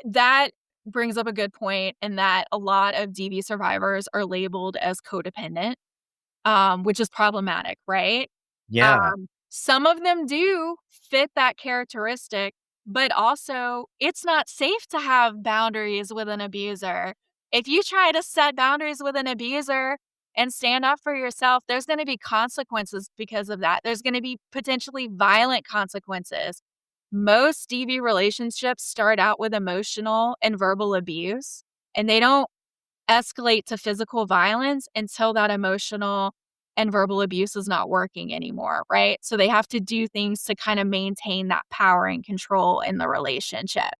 that brings up a good point in that a lot of DV survivors are labeled as codependent, which is problematic, right? Yeah. Some of them do fit that characteristic, but also it's not safe to have boundaries with an abuser. If you try to set boundaries with an abuser and stand up for yourself, there's going to be consequences because of that. There's going to be potentially violent consequences. Most DV relationships start out with emotional and verbal abuse, and they don't escalate to physical violence until that emotional and verbal abuse is not working anymore, right? So they have to do things to kind of maintain that power and control in the relationship.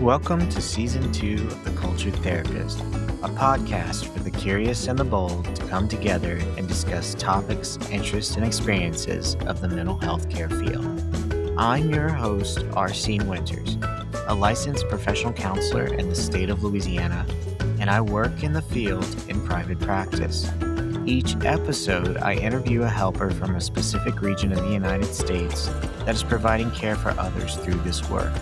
Welcome to Season 2 of The Cultured Therapist, a podcast for the curious and the bold to come together and discuss topics, interests, and experiences of the mental health care field. I'm your host, Arsene Winters, a licensed professional counselor in the state of Louisiana, and I work in the field in private practice. Each episode, I interview a helper from a specific region of the United States that is providing care for others through this work.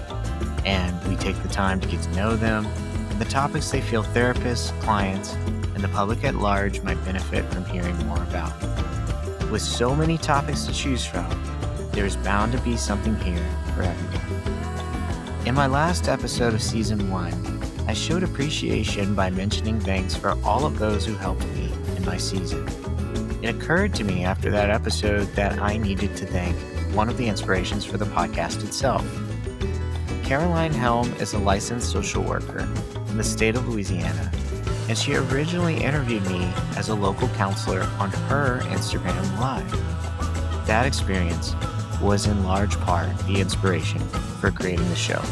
And we take the time to get to know them and the topics they feel therapists, clients, and the public at large might benefit from hearing more about. With so many topics to choose from, there's bound to be something here for everyone. In my last episode of Season 1, I showed appreciation by mentioning thanks for all of those who helped me in my season. It occurred to me after that episode that I needed to thank one of the inspirations for the podcast itself. Caroline Helm is a licensed social worker in the state of Louisiana, and she originally interviewed me as a local counselor on her Instagram Live. That experience was in large part the inspiration for creating the show.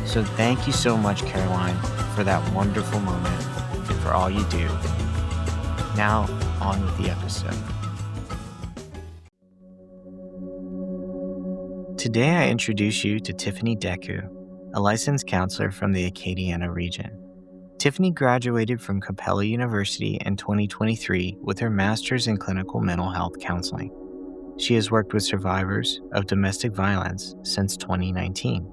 So thank you so much, Caroline, for that wonderful moment and for all you do. Now, on with the episode. Today, I introduce you to Tiffiany Decou, a licensed counselor from the Acadiana region. Tiffiany graduated from Capella University in 2023 with her master's in clinical mental health counseling. She has worked with survivors of domestic violence since 2019.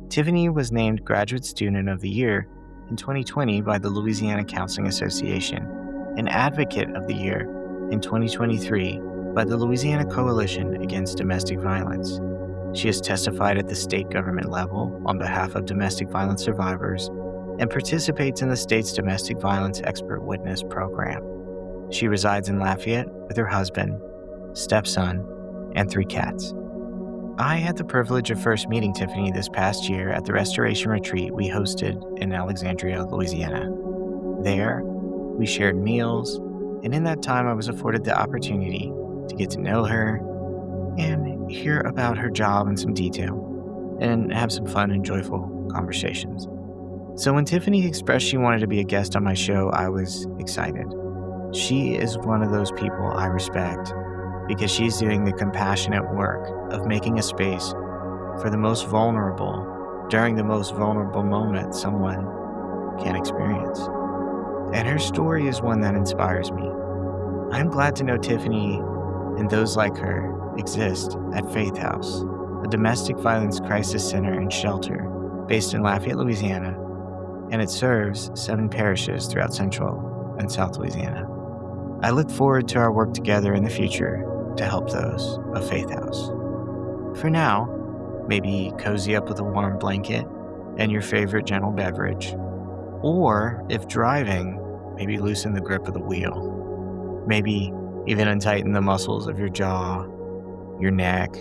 Tiffiany was named Graduate Student of the Year in 2020 by the Louisiana Counseling Association and Advocate of the Year in 2023 by the Louisiana Coalition Against Domestic Violence. She has testified at the state government level on behalf of domestic violence survivors and participates in the state's domestic violence expert witness program. She resides in Lafayette with her husband, stepson, and 3 cats. I had the privilege of first meeting Tiffiany this past year at the restoration retreat we hosted in Alexandria, Louisiana. There, we shared meals, and in that time I was afforded the opportunity to get to know her and hear about her job in some detail, and have some fun and joyful conversations. So when Tiffiany expressed she wanted to be a guest on my show, I was excited. She is one of those people I respect because she's doing the compassionate work of making a space for the most vulnerable during the most vulnerable moment someone can experience. And her story is one that inspires me. I'm glad to know Tiffiany and those like her exist at Faith House, a domestic violence crisis center and shelter based in Lafayette, Louisiana, and it serves 7 parishes throughout Central and South Louisiana. I look forward to our work together in the future to help those of Faith House. For now, maybe cozy up with a warm blanket and your favorite gentle beverage, or if driving, maybe loosen the grip of the wheel. Maybe even untighten the muscles of your jaw, your neck,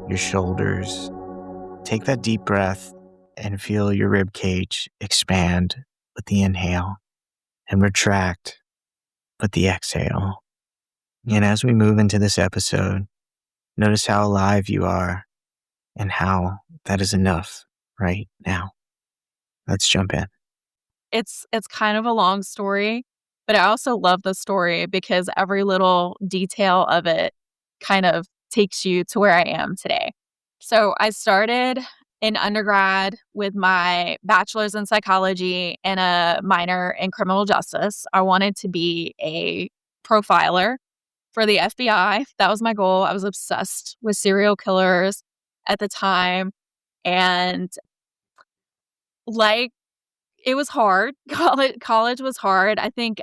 your shoulders. Take that deep breath and feel your rib cage expand with the inhale and retract with the exhale. And as we move into this episode, notice how alive you are and how that is enough right now. Let's jump in. It's kind of a long story, but I also love the story because every little detail of it kind of takes you to where I am today. So I started in undergrad with my bachelor's in psychology and a minor in criminal justice. I wanted to be a profiler for the FBI. That was my goal. I was obsessed with serial killers at the time. And like, it was hard. College was hard. I think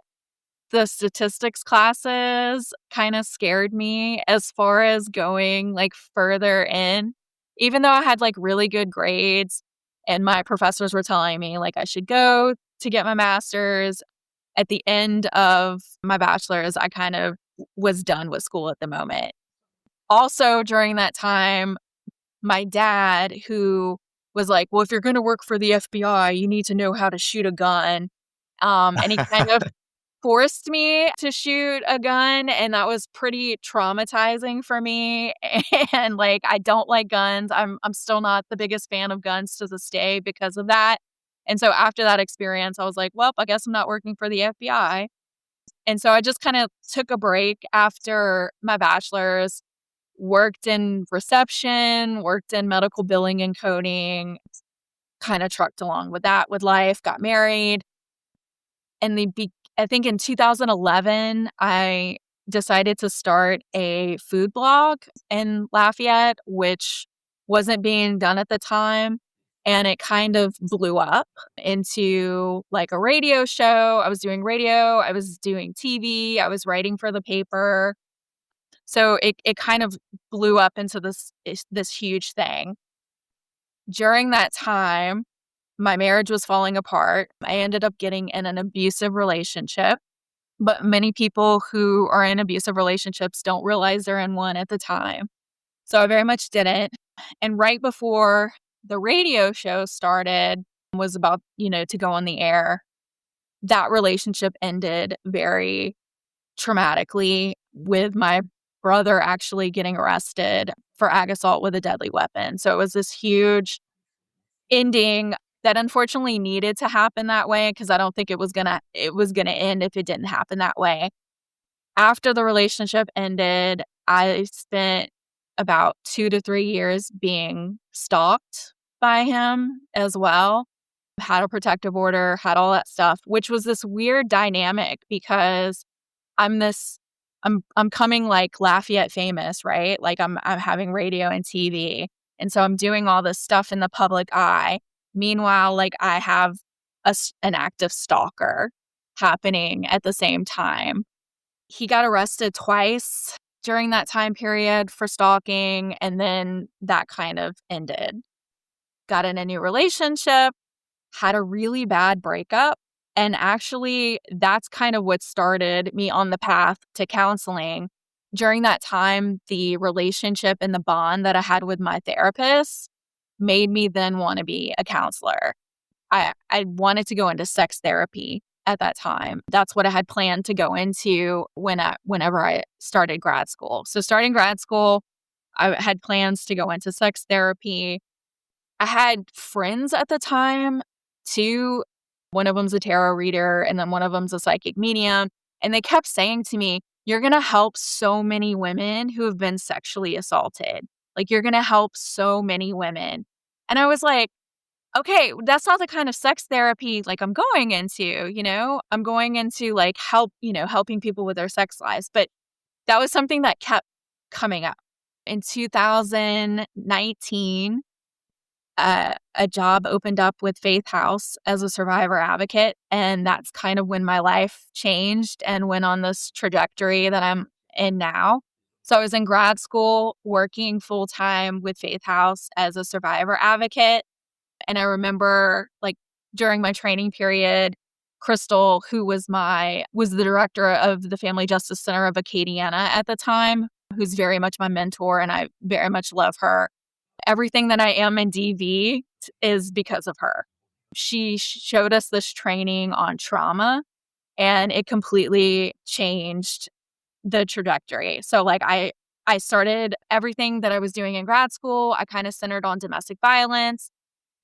the statistics classes kind of scared me as far as going like further in, even though I had like really good grades and my professors were telling me like I should go to get my master's. At the end of my bachelor's, I kind of was done with school at the moment. Also, during that time, my dad, who was like, well, if you're going to work for the FBI, you need to know how to shoot a gun. And he kind of forced me to shoot a gun, and that was pretty traumatizing for me. And like, I don't like guns. I'm still not the biggest fan of guns to this day because of that. And so after that experience, I was like, well, I guess I'm not working for the FBI. And so I just kind of took a break after my bachelor's, worked in reception, worked in medical billing and coding, kind of trucked along with that with life, got married. And I think in 2011, I decided to start a food blog in Lafayette, which wasn't being done at the time. And it kind of blew up into like a radio show. I was doing radio, I was doing TV, I was writing for the paper. So it kind of blew up into this huge thing. During that time, my marriage was falling apart. I ended up getting in an abusive relationship, but many people who are in abusive relationships don't realize they're in one at the time. So I very much didn't. And right before the radio show started, was about, to go on the air, that relationship ended very traumatically with my brother actually getting arrested for ag assault with a deadly weapon. So it was this huge ending that unfortunately needed to happen that way because I don't think it was gonna end if it didn't happen that way. After the relationship ended, I spent about 2 to 3 years being stalked by him as well. Had a protective order, had all that stuff, which was this weird dynamic because I'm this I'm coming like Lafayette famous, right? Like I'm having radio and TV. And so I'm doing all this stuff in the public eye. Meanwhile, like I have an active stalker happening at the same time. He got arrested twice during that time period for stalking, and then that kind of ended. Got in a new relationship, had a really bad breakup. And actually, that's kind of what started me on the path to counseling. During that time, the relationship and the bond that I had with my therapist made me then want to be a counselor. I wanted to go into sex therapy at that time. That's what I had planned to go into whenever I started grad school. So starting grad school, I had plans to go into sex therapy. I had friends at the time too. One of them's a tarot reader, and then one of them's a psychic medium. And they kept saying to me, you're going to help so many women who have been sexually assaulted. Like, you're going to help so many women. And I was like, okay, that's not the kind of sex therapy like I'm going into, I'm going into like helping people with their sex lives. But that was something that kept coming up. In 2019, a job opened up with Faith House as a survivor advocate. And that's kind of when my life changed and went on this trajectory that I'm in now. So I was in grad school working full time with Faith House as a survivor advocate. And I remember like during my training period, Crystal, who was the director of the Family Justice Center of Acadiana at the time, who's very much my mentor, and I very much love her. Everything that I am in DV is because of her. She showed us this training on trauma, and it completely changed the trajectory. So like I started everything that I was doing in grad school. I kind of centered on domestic violence.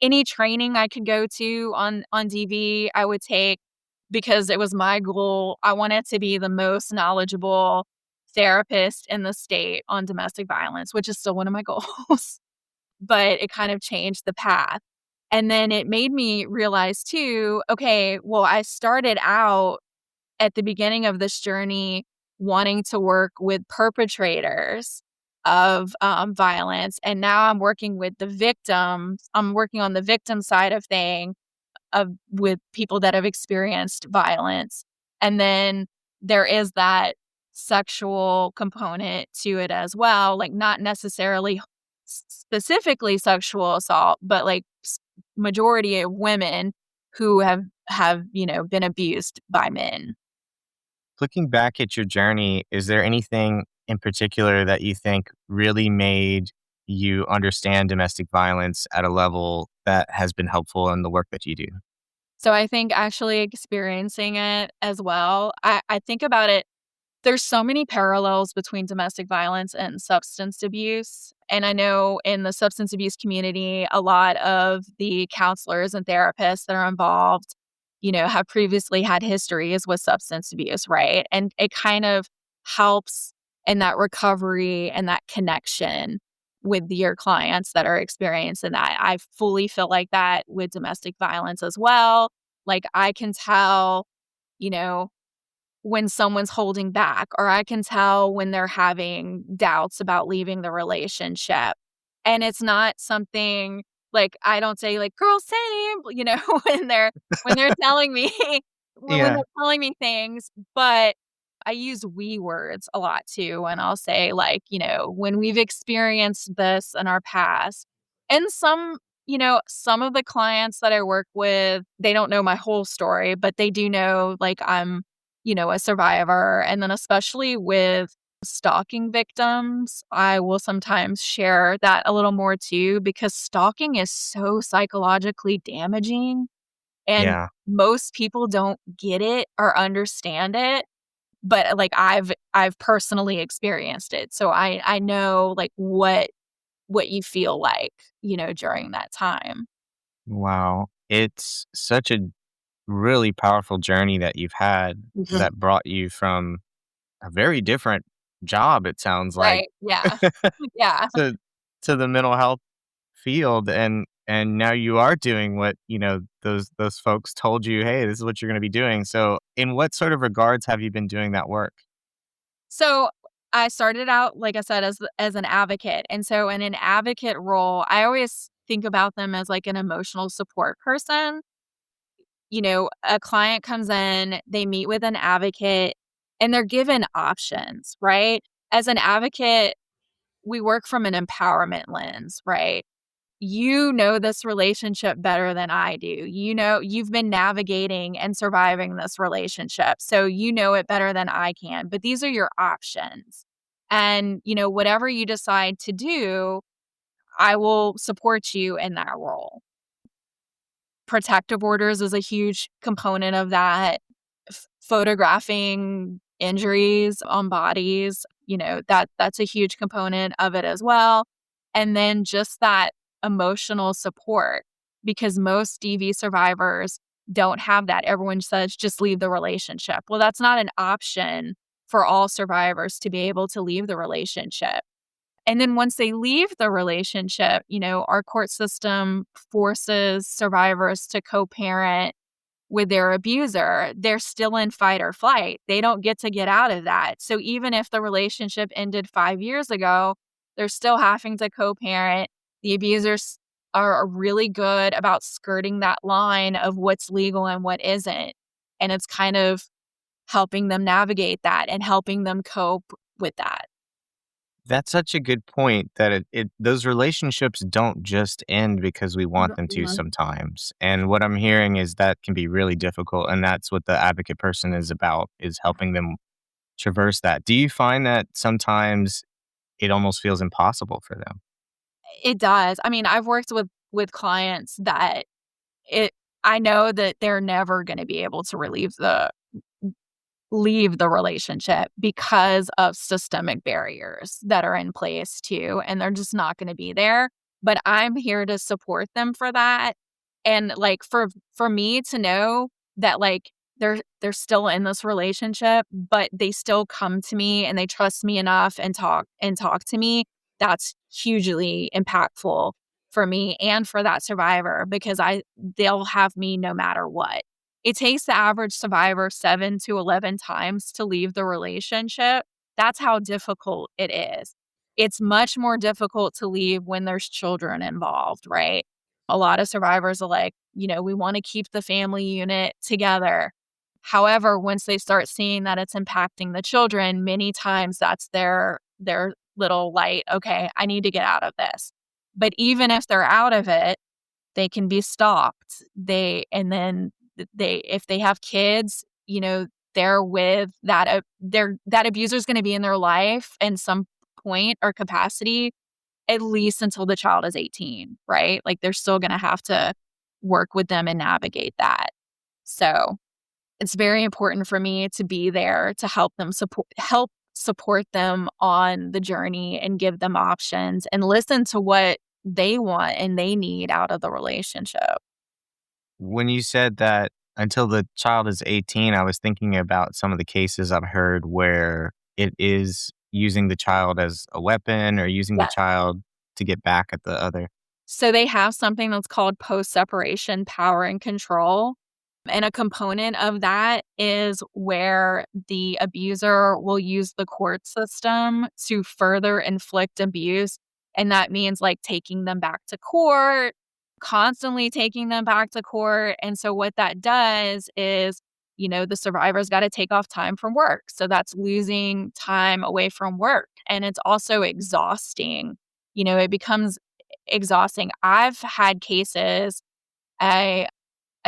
Any training I could go to on DV, I would take because it was my goal. I wanted to be the most knowledgeable therapist in the state on domestic violence, which is still one of my goals. but it kind of changed the path. And then it made me realize too, okay, well, I started out at the beginning of this journey wanting to work with perpetrators of violence. And now I'm working with the victims. I'm working on the victim side of thing of with people that have experienced violence. And then there is that sexual component to it as well, like not necessarily specifically sexual assault, but like majority of women who have, been abused by men. Looking back at your journey, is there anything in particular that you think really made you understand domestic violence at a level that has been helpful in the work that you do? So I think actually experiencing it as well, I think about it. There's so many parallels between domestic violence and substance abuse. And I know in the substance abuse community, a lot of the counselors and therapists that are involved, have previously had histories with substance abuse, right? And it kind of helps in that recovery and that connection with your clients that are experiencing that. I fully feel like that with domestic violence as well. Like I can tell, you know, when someone's holding back, or I can tell when they're having doubts about leaving the relationship. And it's not something like I don't say like girl same, when they're telling me when Yeah. they're telling me things, but I use we words a lot too. And I'll say like, when we've experienced this in our past. And some of the clients that I work with, they don't know my whole story, but they do know like I'm a survivor. And then, especially with stalking victims, I will sometimes share that a little more too, because stalking is so psychologically damaging. And Yeah. most people don't get it or understand it. But like I've personally experienced it. So I know like what you feel like, during that time. Wow. It's such a really powerful journey that you've had Mhm. that brought you from a very different job, it sounds like, Right. Yeah. Yeah. to the mental health field, and now you are doing what, those folks told you, "Hey, this is what you're gonna be doing." So, in what sort of regards have you been doing that work? So I started out, like I said, as an advocate. And so in an advocate role, I always think about them as like an emotional support person. A client comes in, they meet with an advocate, and they're given options, right? As an advocate, we work from an empowerment lens, right? You know this relationship better than I do. You've been navigating and surviving this relationship. So you know it better than I can. But these are your options. And, whatever you decide to do, I will support you in that role. Protective orders is a huge component of that. Photographing injuries on bodies, that's a huge component of it as well. And then just that emotional support, because most DV survivors don't have that. Everyone says just leave the relationship. Well, that's not an option for all survivors to be able to leave the relationship. And then once they leave the relationship, our court system forces survivors to co-parent with their abuser. They're still in fight or flight. They don't get out of that. So even if the relationship ended 5 years ago, they're still having to co-parent. The abusers are really good about skirting that line of what's legal and what isn't. And it's kind of helping them navigate that and helping them cope with that. That's such a good point that it those relationships don't just end because we want them to Mhm. sometimes. And what I'm hearing is that can be really difficult, and that's what the advocate person is about, is helping them traverse that. Do you find that sometimes it almost feels impossible for them? It does. I mean, I've worked with clients that it I know that they're never gonna be able to leave the relationship because of systemic barriers that are in place too, and they're just not gonna be there. But I'm here to support them for that. And like for me to know that like they're still in this relationship, but they still come to me and they trust me enough and talk to me, that's hugely impactful for me and for that survivor because they'll have me no matter what. It takes the average survivor 7 to 11 times to leave the relationship. That's how difficult it is. It's much more difficult to leave when there's children involved, right? A lot of survivors are like, we want to keep the family unit together. However, once they start seeing that it's impacting the children, many times that's their little light, okay, I need to get out of this. But even if they're out of it, they can be stopped. If they have kids, they're with that abuser is going to be in their life in some point or capacity at least until the child is 18, right? Like they're still going to have to work with them and navigate that. So it's very important for me to be there to help support them on the journey and give them options and listen to what they want and they need out of the relationship. When you said that until the child is 18, I was thinking about some of the cases I've heard where it is using the child as a weapon or using the Yeah. child to get back at the other. So they have something that's called post-separation power and control. And a component of that is where the abuser will use the court system to further inflict abuse. And that means like taking them back to court, constantly taking them back to court. And so what that does is, the survivor's got to take off time from work. So that's losing time away from work. And it's also exhausting. It becomes exhausting. I've had cases. I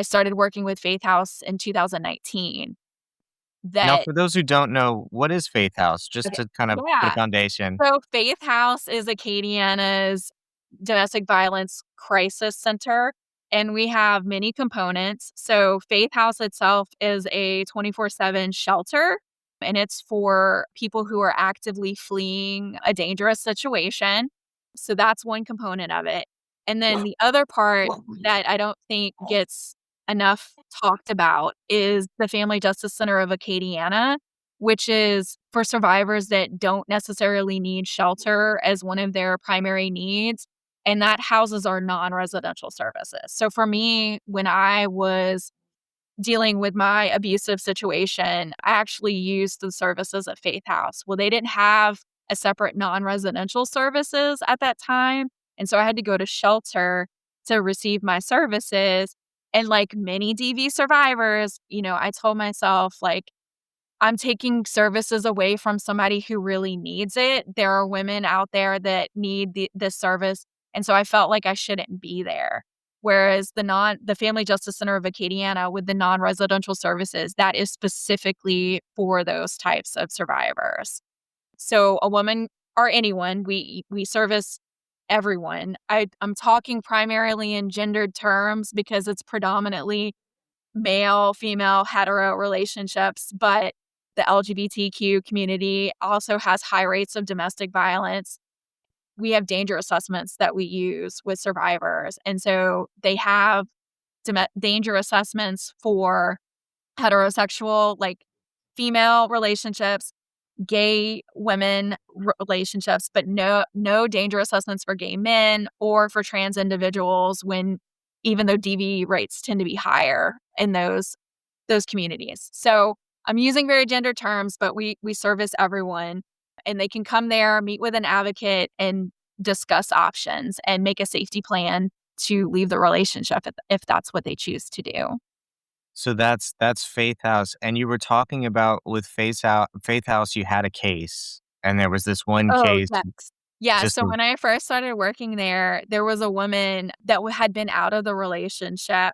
started working with Faith House in 2019 Now, that for those who don't know, what is Faith House? Just okay. to kind of put a Yeah. foundation. So Faith House is Acadiana's domestic violence crisis center, and we have many components. So Faith House itself is a 24/7 shelter, and it's for people who are actively fleeing a dangerous situation. So that's one component of it. And then the other part that I don't think gets enough talked about is the Family Justice Center of Acadiana, which is for survivors that don't necessarily need shelter as one of their primary needs, and that houses our non-residential services. So for me, when I was dealing with my abusive situation, I actually used the services at Faith House. Well, they didn't have a separate non-residential services at that time, and so I had to go to shelter to receive my services, and like many DV survivors, I told myself, like, I'm taking services away from somebody who really needs it. There are women out there that need this service, and so I felt like I shouldn't be there. Whereas the Family Justice Center of Acadiana with the non-residential services, that is specifically for those types of survivors. So a woman or anyone, we service everyone. I'm talking primarily in gendered terms because it's predominantly male, female, hetero relationships, but the LGBTQ community also has high rates of domestic violence. We have danger assessments that we use with survivors. And so they have danger assessments for heterosexual, like female relationships, gay women relationships, but no danger assessments for gay men or for trans individuals when even though DV rates tend to be higher in those communities. So I'm using very gender terms, but we service everyone and they can come there, meet with an advocate and discuss options and make a safety plan to leave the relationship if that's what they choose to do. So that's Faith House, and you were talking about with Faith House, you had a case, and there was this one Oh, case yes. Yeah, just so when I first started working there, there was a woman that had been out of the relationship,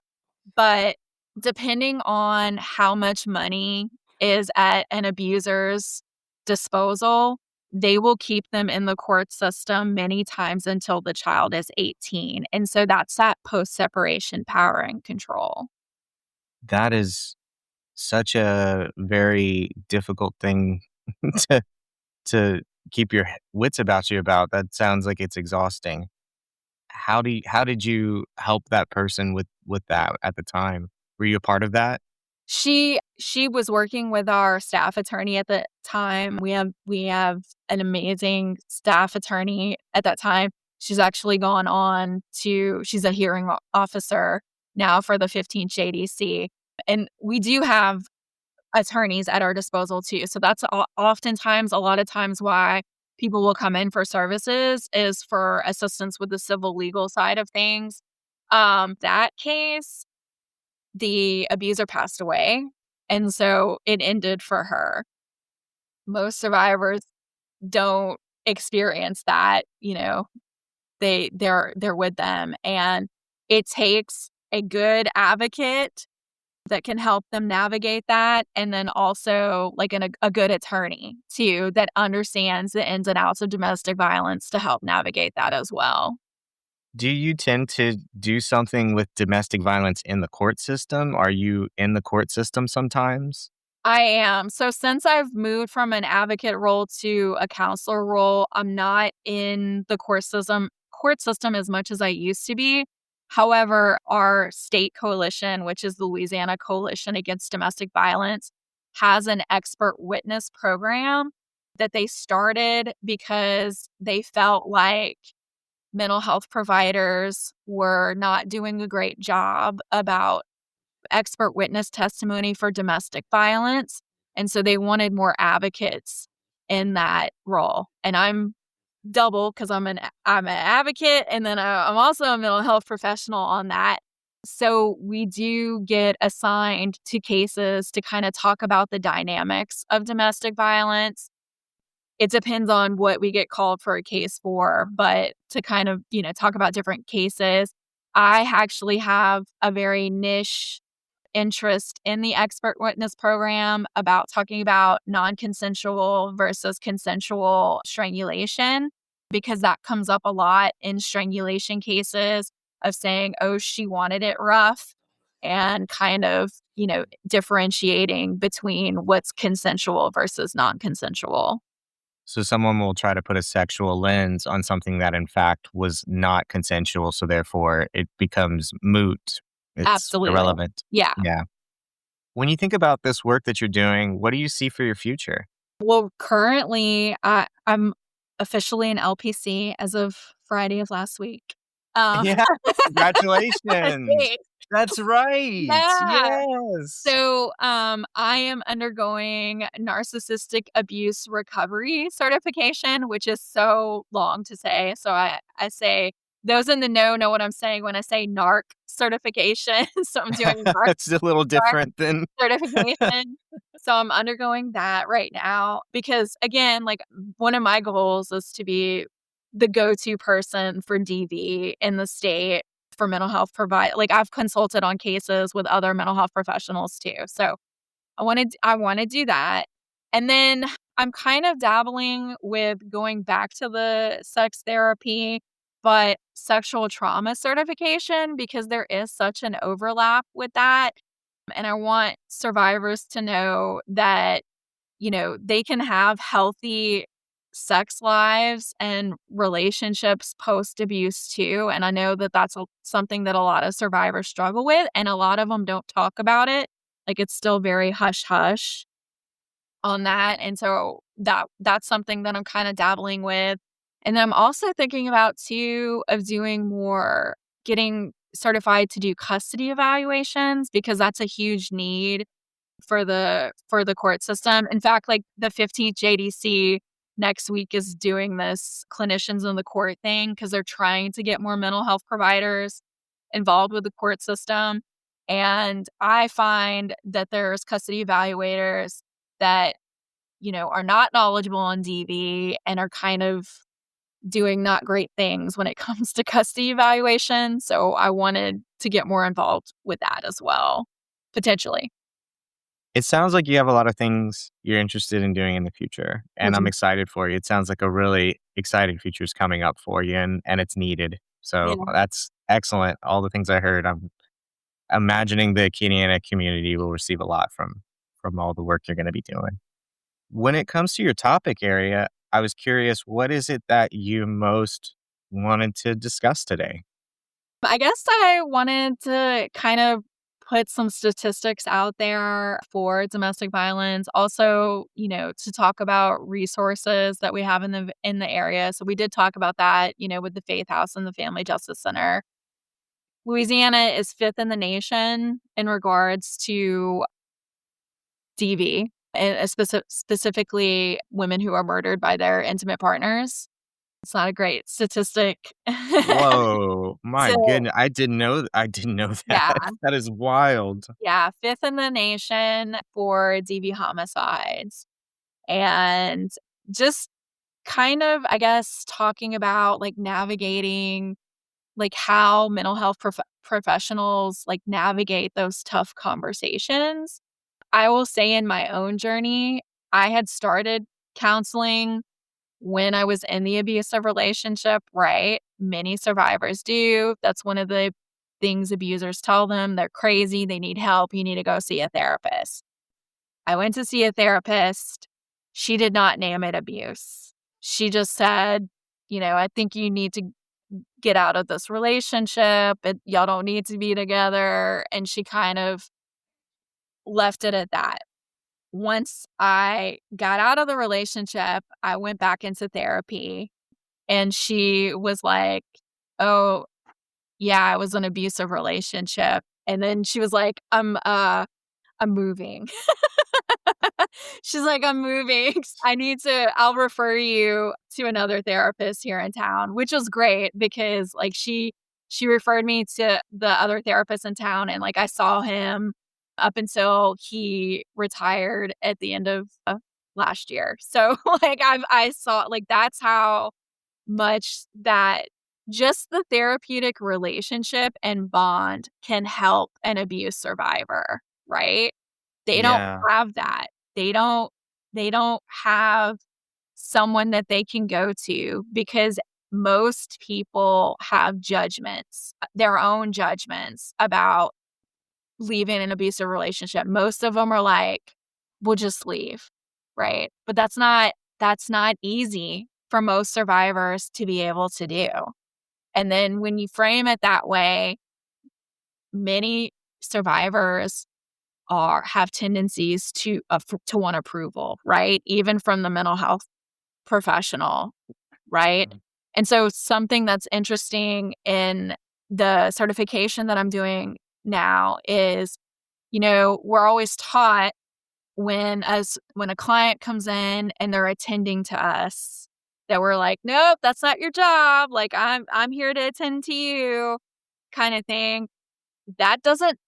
but depending on how much money is at an abuser's disposal, they will keep them in the court system many times until the child is 18, and so that's that post-separation power and control. that is such a very difficult thing to to keep your wits about you about. That sounds like it's exhausting. How did you help that person with that at the time? Were you a part of that? She was working with our staff attorney at the time. We have an amazing staff attorney at that time. She's actually gone on to she's a hearing officer now for the 15th JDC. And we do have attorneys at our disposal too. So that's oftentimes a lot of times why people will come in for services is for assistance with the civil legal side of things. That case, the abuser passed away, and so it ended for her. Most survivors don't experience that, they're with them, and it takes a good advocate that can help them navigate that, and then also, like, a good attorney too that understands the ins and outs of domestic violence to help navigate that as well. Do you tend to do something with domestic violence in the court system? Are you in the court system sometimes? I am. So since I've moved from an advocate role to a counselor role, I'm not in the court system as much as I used to be. However, our state coalition, which is the Louisiana Coalition Against Domestic Violence, has an expert witness program that they started because they felt like mental health providers were not doing a great job about expert witness testimony for domestic violence, and so they wanted more advocates in that role, and I'm double because I'm an advocate, and then I'm also a mental health professional on that. So we do get assigned to cases to kinda talk about the dynamics of domestic violence. It depends on what we get called for a case for, but to kind of, talk about different cases. I actually have a very niche interest in the expert witness program about talking about non-consensual versus consensual strangulation, because that comes up a lot in strangulation cases of saying, oh, she wanted it rough, and kind of, differentiating between what's consensual versus non-consensual. So someone will try to put a sexual lens on something that in fact was not consensual, so therefore it becomes moot. It's Absolutely. irrelevant. Yeah. Yeah. When you think about this work that you're doing, what do you see for your future? Well, currently, I'm officially an LPC as of Friday of last week. Um, Yeah, congratulations. Thanks. That's right. Yeah. Yes. So, I am undergoing narcissistic abuse recovery certification, which is so long to say. So I say those in the know what I'm saying when I say NARC certification. So I'm doing NARC It's a little different than certification. So I'm undergoing that right now because, again, like, one of my goals is to be the go-to person for DV in the state for mental health like, I've consulted on cases with other mental health professionals too. So I wanna do that. And then I'm kind of dabbling with going back to the sex therapy, but sexual trauma certification, because there is such an overlap with that. And I want survivors to know that, they can have healthy sex lives and relationships post abuse too. And I know that that's something that a lot of survivors struggle with, and a lot of them don't talk about it. Like, it's still very hush hush on that. And so that's something that I'm kind of dabbling with. And then I'm also thinking about too of doing more, getting certified to do custody evaluations, because that's a huge need for the court system. In fact, like, the 15th JDC next week is doing this clinicians in the court thing because they're trying to get more mental health providers involved with the court system. And I find that there's custody evaluators that, are not knowledgeable on DV and are kind of doing not great things when it comes to custody evaluation. So I wanted to get more involved with that as well, potentially. it sounds like you have a lot of things you're interested in doing in the future, and Which I'm is, excited for you. It sounds like a really exciting future is coming up for you, and it's needed. So yeah. that's excellent. All the things I heard, I'm imagining the Acadiana community will receive a lot from all the work you're going to be doing. When it comes to your topic area, I was curious, what is it that you most wanted to discuss today? I guess I wanted to kind of put some statistics out there for domestic violence. Also, to talk about resources that we have in the area. So we did talk about that, with the Faith House and the Family Justice Center. Louisiana is fifth in the nation in regards to DV, and specifically women who are murdered by their intimate partners. It's not a great statistic. Whoa, my So, goodness! I didn't know yeah. that. That is wild. Yeah, 5th in the nation for DV homicides. And just kind of, I guess, talking about, like, navigating, like, how mental health professionals, like, navigate those tough conversations. I will say in my own journey, I had started counseling when I was in the abusive relationship, right? Many survivors do. That's one of the things abusers tell them. They're crazy, they need help, you need to go see a therapist. I went to see a therapist. She did not name it abuse. She just said, I think you need to get out of this relationship. Y'all don't need to be together. And she kind of left it at that. Once I got out of the relationship, I went back into therapy. And she was like, "Oh, yeah, it was an abusive relationship." And then she was like, I'm moving." She's like, "I'm moving. I'll refer you to another therapist here in town," which was great because, like, she referred me to the other therapist in town, and, like, I saw him up until he retired at the end of last year. So, like, I saw, like, that's how much that just the therapeutic relationship and bond can help an abuse survivor, right? They don't Yeah, have that. They don't they don't have someone that they can go to because most people have judgments, their own judgments about leaving an abusive relationship. Most of them are like, "We'll just leave," right? But that's not easy for most survivors to be able to do. And then when you frame it that way, many survivors have tendencies to want approval, right? Even from the mental health professional, right? mm, And so something that's interesting in the certification that I'm doing now is, we're always taught when a client comes in and they're attending to us that we're like, "Nope, that's not your job. Like, I'm here to attend to you," kind of thing. That doesn't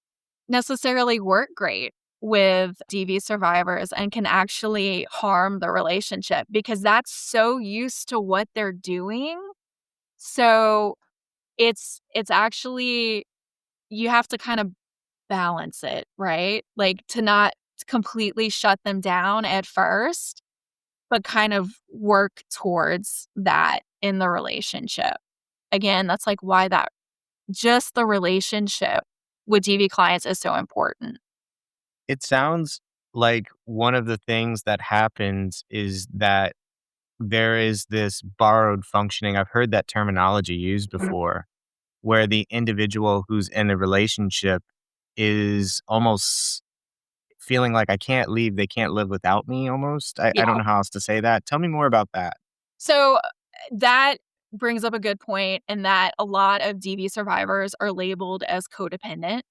necessarily work great with DV survivors and can actually harm the relationship because that's so used to what they're doing. So it's actually, you have to kind of balance it, right? Like, to not completely shut them down at first, but kind of work towards that in the relationship. Again, that's like why that just the relationship with DV clients is so important. it sounds like one of the things that happens is that there is this borrowed functioning. I've heard that terminology used Mhm. before, where the individual who's in a relationship is almost feeling like I can't leave, they can't live without me almost. I don't Yeah. know how else to say that. Tell me more about that. So that brings up a good point in that a lot of DV survivors are labeled as codependent,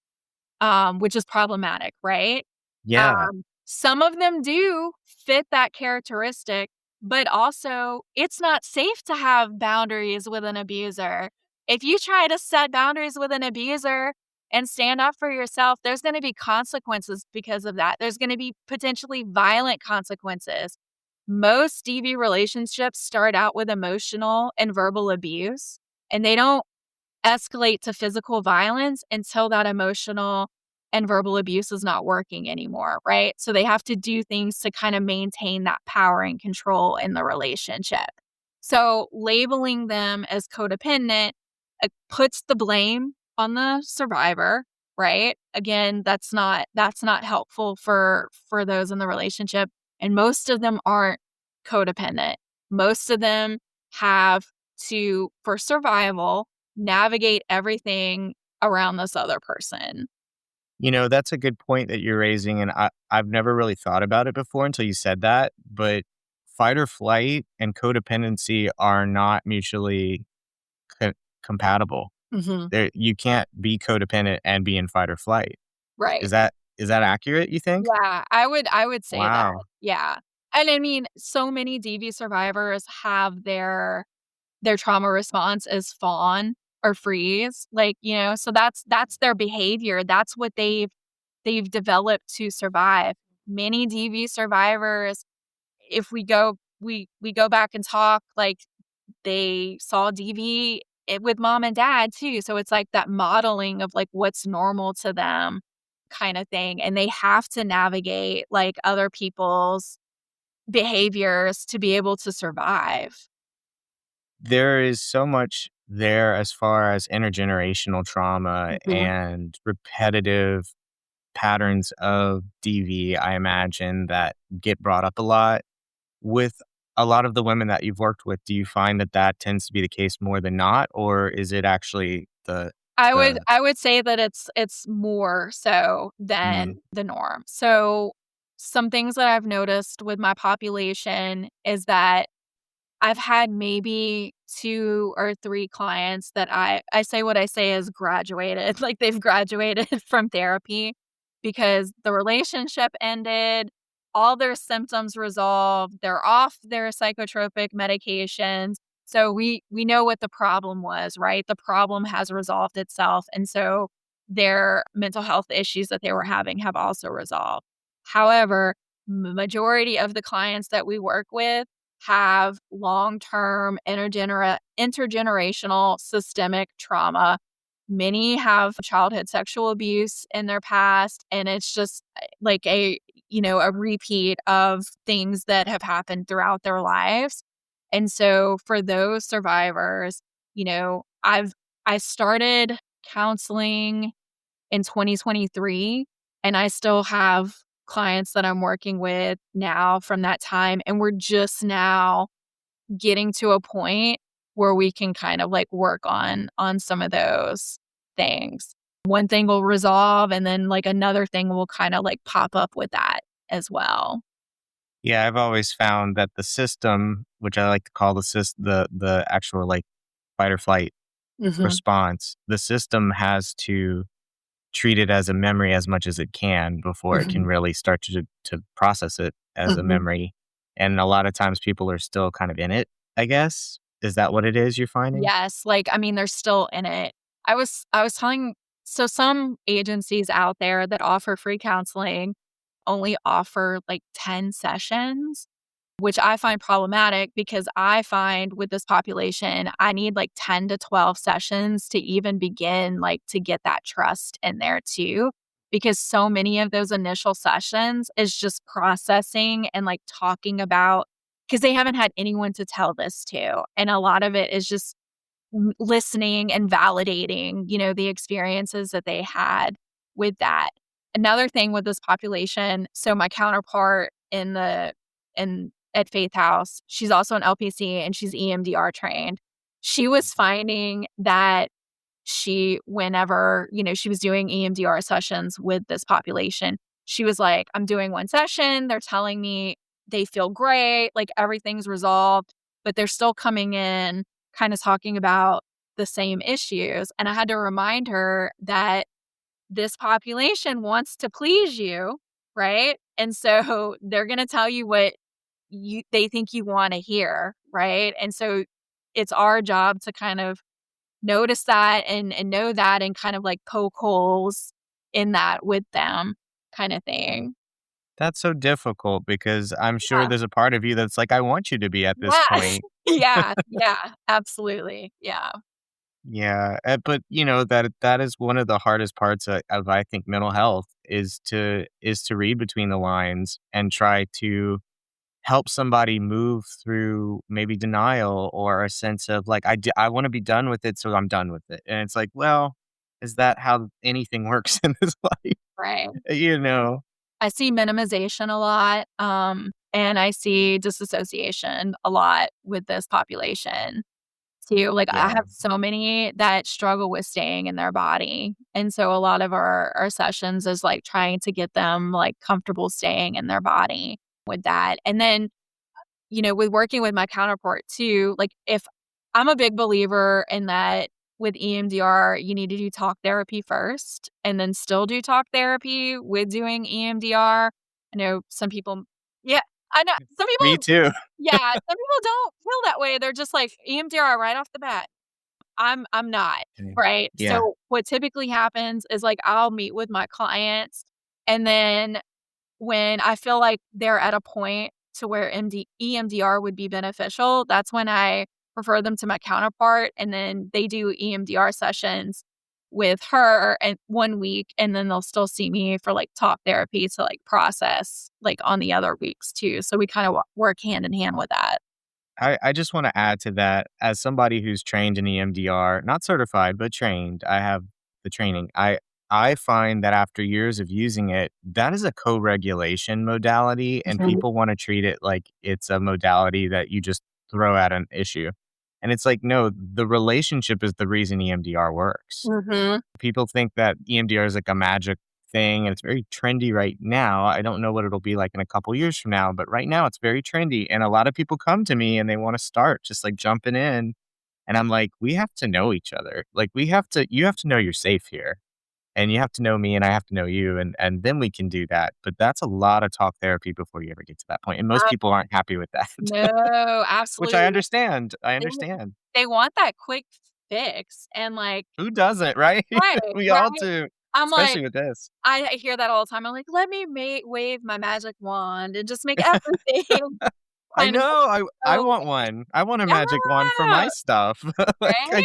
which is problematic, right? Yeah. Some of them do fit that characteristic, but also it's not safe to have boundaries with an abuser. If you try to set boundaries with an abuser and stand up for yourself, there's going to be consequences because of that. There's going to be potentially violent consequences. Most DV relationships start out with emotional and verbal abuse, and they don't escalate to physical violence until that emotional and verbal abuse is not working anymore, right? So they have to do things to kind of maintain that power and control in the relationship. So labeling them as codependent puts the blame on the survivor, right? Again, that's not helpful for those in the relationship, and most of them aren't codependent. Most of them have to, for survival, navigate everything around this other person. That's a good point that you're raising, and I've never really thought about it before until you said that, but fight or flight and codependency are not mutually co compatible. Mhm. You can't be codependent and be in fight or flight. Right. Is that accurate, you think? Yeah, I would say that, Wow. yeah. And I mean, so many DV survivors have their trauma response is fawn or freeze, like, so that's their behavior, that's what they've developed to survive. Many DV survivors, if we go back and talk, like, they saw DV with mom and dad too, so it's like that modeling of, like, what's normal to them kinda thing, and they have to navigate, like, other people's behaviors to be able to survive. There is so much there as far as intergenerational trauma Mhm. and repetitive patterns of DV, I imagine, that get brought up a lot. With a lot of the women that you've worked with, do you find that that tends to be the case more than not, or is it actually I would the I would say that it's more so mm, than the norm. So, some things that I've noticed with my population is that I've had maybe 2 or 3 clients that I say what I say is graduated, like, they've graduated from therapy because the relationship ended, all their symptoms resolved, they're off their psychotropic medications, so we know what the problem was, right? The problem has resolved itself, and so their mental health issues that they were having have also resolved. However, majority of the clients that we work with have long-term intergenerational systemic trauma. Many have childhood sexual abuse in their past, and it's just like a repeat of things that have happened throughout their lives. And so for those survivors, I started counseling in 2023, and I still have clients that I'm working with now from that time, and we're just now getting to a point where we can kind of, like, work on some of those things. One thing will resolve, and then, like, another thing will kinda, like, pop up with that as well. yeah, I've always found that the system, which I like to call the actual, like, fight or flight Mhm, response, the system has to treat it as a memory as much as it can before it can mhm, really start to process it as a mhm. memory, and a lot of times people are still kind of in it, I guess? Is that what it is you're finding? Yes, like, I mean, they're still in it. I was telling so some agencies out there that offer free counseling only offer, like, 10 sessions, which I find problematic because I find with this population, I need, like, 10 to 12 sessions to even begin, like, to get that trust in there too, because so many of those initial sessions is just processing and, like, talking about because they haven't had anyone to tell this to, and a lot of it is just listening and validating, the experiences that they had with that. Another thing with this population, so my counterpart in at Faith House, she's also an LPC and she's EMDR trained. She was finding that whenever, she was doing EMDR sessions with this population, she was like, I'm doing one session, they're telling me they feel great, like everything's resolved, but they're still coming in kind of talking about the same issues. And I had to remind her that this population wants to please you, right? And so they're going to tell you what they think you want to hear, right? And so it's our job to kind of notice that and know that and kind of like poke holes in that with them kind of thing. That's so difficult because I'm sure Yeah. there's a part of you that's like, "I want you to be at this Yes. point." Yeah, yeah, absolutely. Yeah. Yeah, but, that is one of the hardest parts of, I think, mental health is to read between the lines and try to help somebody move through maybe denial or a sense of like I want to be done with it, so I'm done with it. And it's like, well, is that how anything works in this life? Right. You know? I see minimization a lot, and I see disassociation a lot with this population too. Like, I Yeah. have so many that struggle with staying in their body. And so a lot of our sessions is like trying to get them like comfortable staying in their body with that. And then, with working with my counterpart too, like if I'm a big believer in that with EMDR, you need to do talk therapy first and then still do talk therapy with doing EMDR. I know some people, yeah, I know some Me people, too. yeah, some people don't feel that way. They're just like EMDR right off the bat. I'm not, Okay. right? Yeah. So what typically happens is like I'll meet with my clients and then when I feel like they're at a point to where EMDR would be beneficial, that's when I refer them to my counterpart, and then they do EMDR sessions with her and 1 week, and then they'll still see me for, like, talk therapy to, like, process, like, on the other weeks too, so we kinda work hand in hand with that. I just want to add to that as somebody who's trained in EMDR, not certified, but trained, I have the training. I find that after years of using it, that is a co-regulation modality, and Mhm. people want to treat it like it's a modality that you just throw at an issue. And it's like, no, the relationship is the reason EMDR works. Mhm. People think that EMDR is like a magic thing and it's very trendy right now. I don't know what it'll be like in a couple years from now, but right now it's very trendy. And a lot of people come to me and they want to start just like jumping in. And I'm like, we have to know each other. Like you have to know you're safe here. And you have to know me and I have to know you. And then we can do that. But that's a lot of talk therapy before you ever get to that point. And most Uh, people aren't happy with that. no, Which I absolutely. understand. I They w understand. they want that quick fix and, like, Who doesn't, right? right, We all right. do, I'm like especially with this. I hear that all the time. I'm like, "Let me wave my magic wand and just make everything I kind of know, I go want one. I want a magic wand for yeah, my stuff. Like, right? I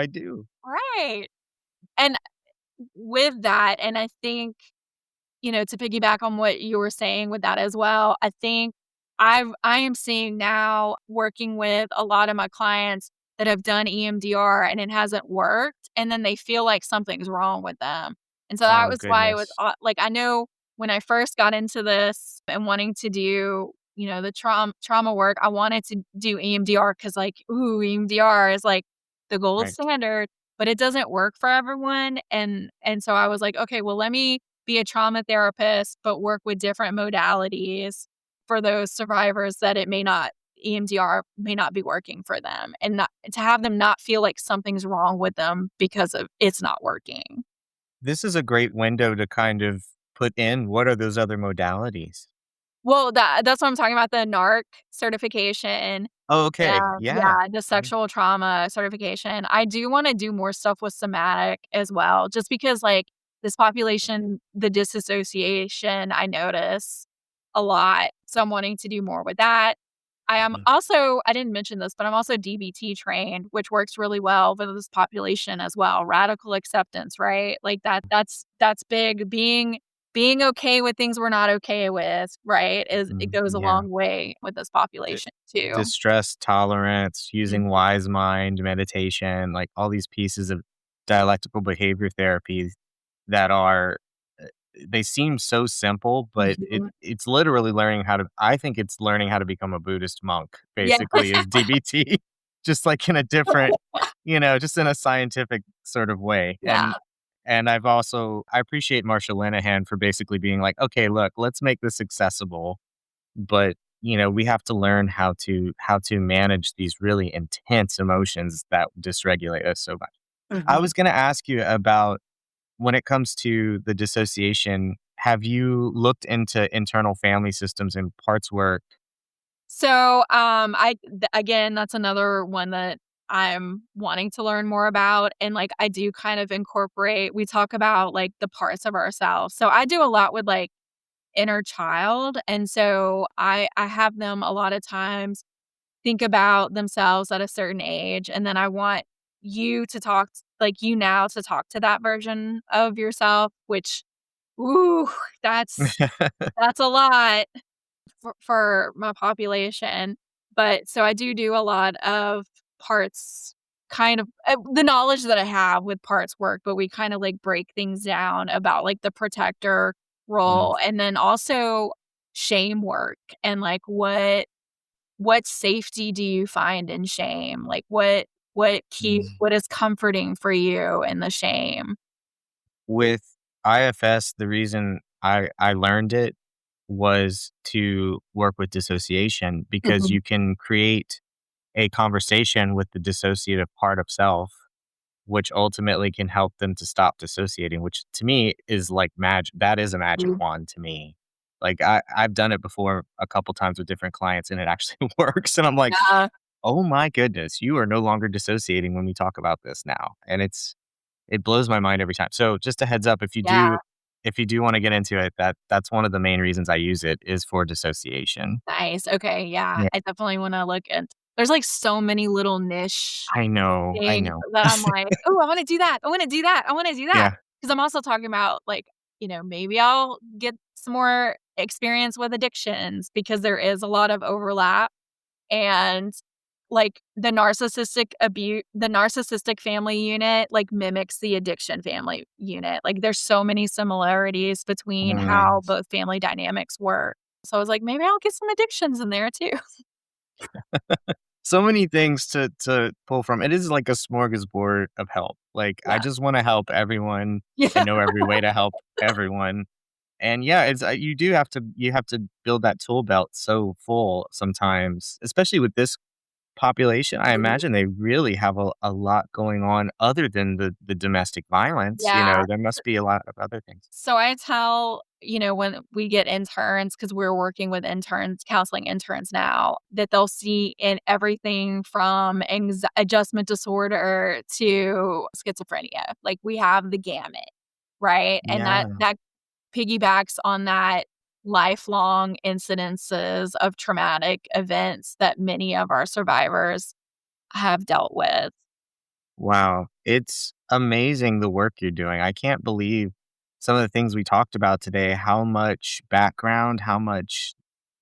do. Right. And with that, and I think, to piggyback on what you were saying with that as well, I think I am seeing now working with a lot of my clients that have done EMDR and it hasn't worked, and then they feel like something's wrong with them. And so that Oh, was why it was goodness. like I know when I first got into this and wanting to do, the trauma work, I wanted to do EMDR because like, ooh, EMDR is like the gold Right. standard, but it doesn't work for everyone. And so I was like, okay, well, let me be a trauma therapist, but work with different modalities for those survivors that it may not EMDR may not be working for them and not to have them not feel like something's wrong with them because of it's not working. This is a great window to kind of put in what are those other modalities? Well, that's what I'm talking about, the NARC certification. Oh, okay. Yeah. Yeah, the Mhm. sexual trauma certification. I do wanna do more stuff with somatic as well, just because, like, this population, the disassociation, I notice a lot, so I'm wanting to do more with that. I am Mhm. also I didn't mention this, but I'm also DBT trained, which works really well with this population as well. Radical acceptance, right? Like that's big. Being okay with things we're not okay with, right? It goes a Yeah. long way with this D population too. distress tolerance, Mhm. using wise mind, meditation, like all these pieces of dialectical behavior therapies that are they seem so simple, but Mhm. it's literally learning how to I think it's learning how to become a Buddhist monk, Yeah. basically, is DBT, just like in a different, just in a scientific sort of way. Yeah. And I appreciate Marsha Linehan for basically being like, okay, look, let's make this accessible, but we have to learn how to manage these really intense emotions that dysregulate us so much. I Mhm. was going to ask you about when it comes to the dissociation, have you looked into internal family systems and parts work? So, again, that's another one that I'm wanting to learn more about, and, like, I do kind of incorporate we talk about, like, the parts of ourselves. So, I do a lot with, like, inner child, and so I have them a lot of times think about themselves at a certain age, and then I want you to you now to talk to that version of yourself, which, ooh, that's that's a lot for my population, but so I do a lot of parts kind of the knowledge that I have with parts work, but we kinda, like, break things down about, like, the protector Mm, role, and then also shame work and, like, what safety do you find in shame? Like, what mm. what is comforting for you in the shame? with IFS, the reason I learned it was to work with dissociation because Mhm. you can create a conversation with the dissociative part of self, which ultimately can help them to stop dissociating, which to me is like magic. That is a magic Mhm. wand to me. Like I've done it before a couple times with different clients and it actually works. And I'm like, Yeah, oh my goodness, you are no longer dissociating when we talk about this now. And it blows my mind every time. So just a heads up, yeah, if you do want to get into it, that's one of the main reasons I use it is for dissociation. nice, okay, yeah, Yeah. I dedefinitely wanna look at there's, like, so many little niche I know, I things know. that I'm like, "Ooh, I wanna do that, I wanna do that, I wanna do that." Yeah. 'Cause I'm also talking about, like, maybe I'll get some more experience with addictions because there is a lot of overlap. And, like, the narcissistic family unit, like, mimics the addiction family unit. Like, there's so many similarities between Mm. how both family dynamics work. So I was like, "Maybe I'll get some addictions in there too." So many things to pull from. It is like a smorgasbord of help. Like, I Yeah. just wanna help everyone Yeah. and know every way to help everyone. And yeah, it's you have to build that tool belt so full sometimes, especially with this population. I imagine they really have a lot going on other than the domestic violence, Yeah. there must be a lot of other things. So I tell, when we get interns, because we're working with interns, counseling interns now, that they'll see in everything from adjustment disorder to schizophrenia. Like we have the gamut, right? And Yeah. that piggybacks on that lifelong incidences of traumatic events that many of our survivors have dealt with. Wow. It's amazing the work you're doing. I can't believe some of the things we talked about today, how much background, how much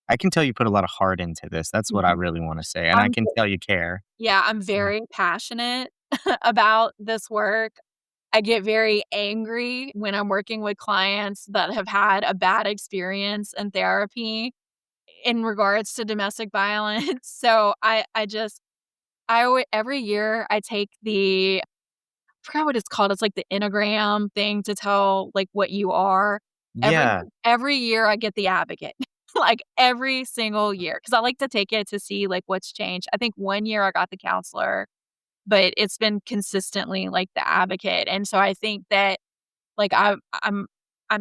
I can tell you put a lot of heart into this. That's what I Mhm. really wanna say, and I I'm can tell you care. Yeah, I'm Yeah. very passionate about this work. I get very angry when I'm working with clients that have had a bad experience in therapy in regards to domestic violence. So I just I alwa every year I take I forgot what it's called. It's like the Enneagram thing to tell, like, what you are. Every Yeah. every year I get the advocate, like, every single year, because I like to take it to see, like, what's changed. I think one year I got the counselor, but it's been consistently, like, the advocate, and so I think that, like, I'm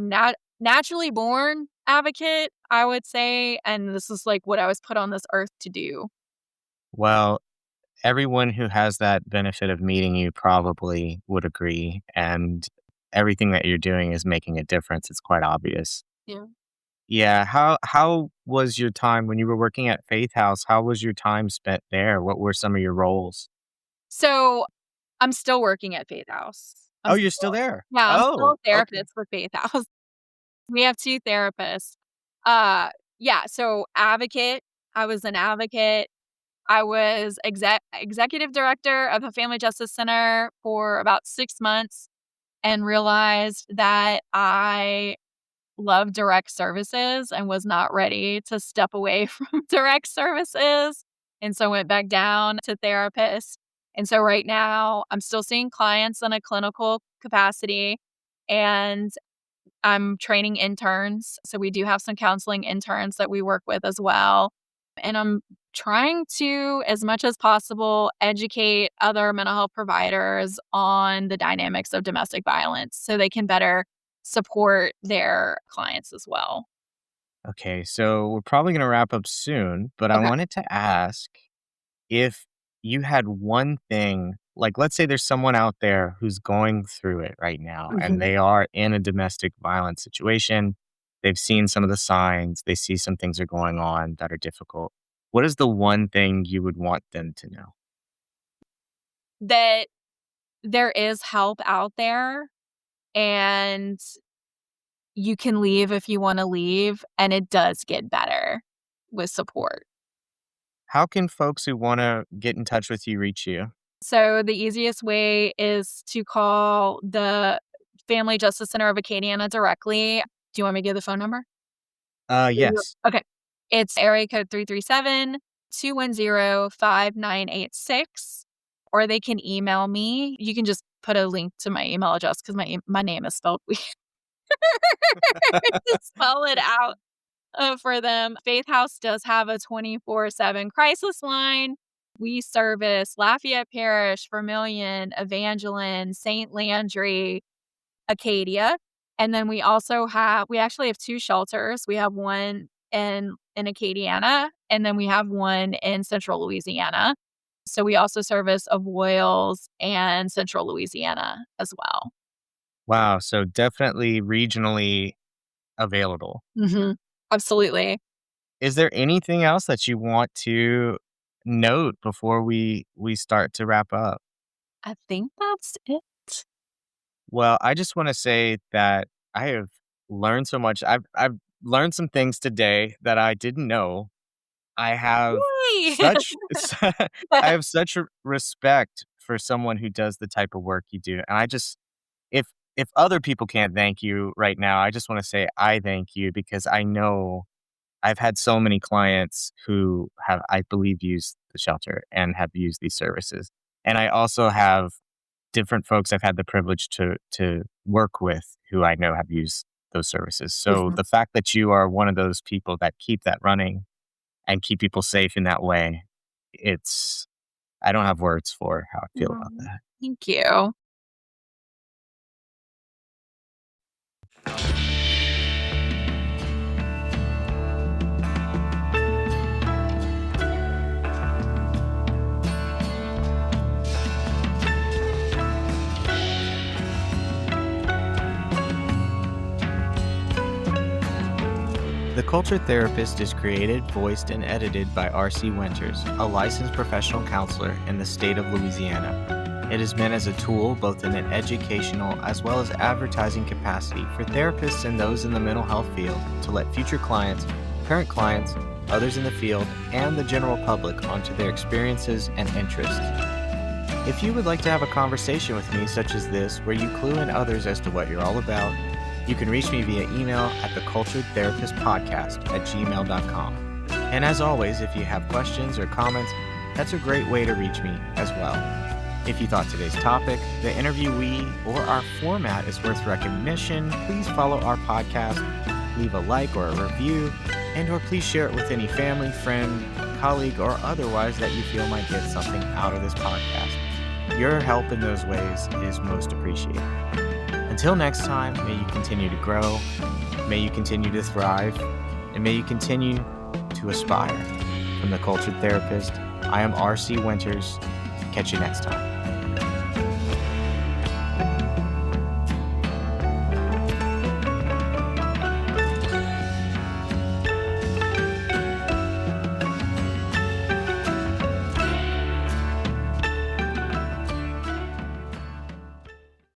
not naturally born advocate, I would say, and this is, like, what I was put on this earth to do. Well, everyone who has that benefit of meeting you probably would agree, and everything that you're doing is making a difference. It's quite obvious. Yeah. Yeah, how was your time when you were working at Faith House? How was your time spent there? What were some of your roles? So, I'm still working at Faith House. Oh, you're still there? I'm still Oh, a okay. therapist for Faith House. We have 2 therapists. Uh, yeah, so advocate, I was an advocate. I was executive director of a family justice center for about 6 months and realized that I love direct services and was not ready to step away from direct services, and so went back down to therapist. And so right now, I'm still seeing clients in a clinical capacity, and I'm training interns, so we do have some counseling interns that we work with as well, and I'm trying to, as much as possible, educate other mental health providers on the dynamics of domestic violence so they can better support their clients as well. Okay, so we're probably gonna wrap up soon, but I Okay. wanted to ask if you had one thing, like let's say there's someone out there who's going through it right now and Mhm. they are in a domestic violence situation. They've seen some of the signs, they see some things are going on that are difficult. What is the one thing you would want them to know? That there is help out there, and you can leave if you wanna leave, and it does get better with support. How can folks who want to get in touch with you reach you? So the easiest way is to call the Family Justice Center of Acadiana directly. Do you want me to give the phone number? Yes. Okay. It's area code 337-210-5986, or they can email me. You can just put a link to my email address because my name is spelled weird. To spell it out for them. Faith House does have a 24/7 crisis line. We service Lafayette Parish, Vermilion, Evangeline, St. Landry, Acadia. And then we actually have 2 shelters. We have one in Acadiana, and then we have one in Central Louisiana. So we also service Avoyelles and Central Louisiana as well. Wow. So definitely regionally available. Mhm. Absolutely. Is there anything else that you want to note before we start to wrap up? I think that's it. Well, I just want to say that I have learned so much. I've learned some things today that I didn't know. I have Yay! such I have such a respect for someone who does the type of work you do. And I just if if other people can't thank you right now, I just want to say I thank you because I know I've had so many clients who have, I believe, used the shelter and have used these services. And I also have different folks I've had the privilege to work with who I know have used those services. So Mhm. the fact that you are one of those people that keep that running and keep people safe in that way, it's I don't have words for how I feel Aw, about that. thank you. The Culture Therapist is created, voiced, and edited by R.C. Winters, a licensed professional counselor in the state of Louisiana. It is meant as a tool both in an educational as well as advertising capacity for therapists and those in the mental health field to let future clients, current clients, others in the field, and the general public onto their experiences and interests. If you would like to have a conversation with me such as this, where you clue in others as to what you're all about, you can reach me via email at theculturedtherapistpodcast@gmail.com. And as always, if you have questions or comments, that's a great way to reach me as well. If you thought today's topic, the interviewee, or our format is worth recognition, please follow our podcast, leave a like or a review, and/or please share it with any family, friend, colleague, or otherwise that you feel might get something out of this podcast. Your help in those ways is most appreciated. Until next time, may you continue to grow, may you continue to thrive, and may you continue to aspire. From The Cultured Therapist, I am R.C. Winters. Catch you next time.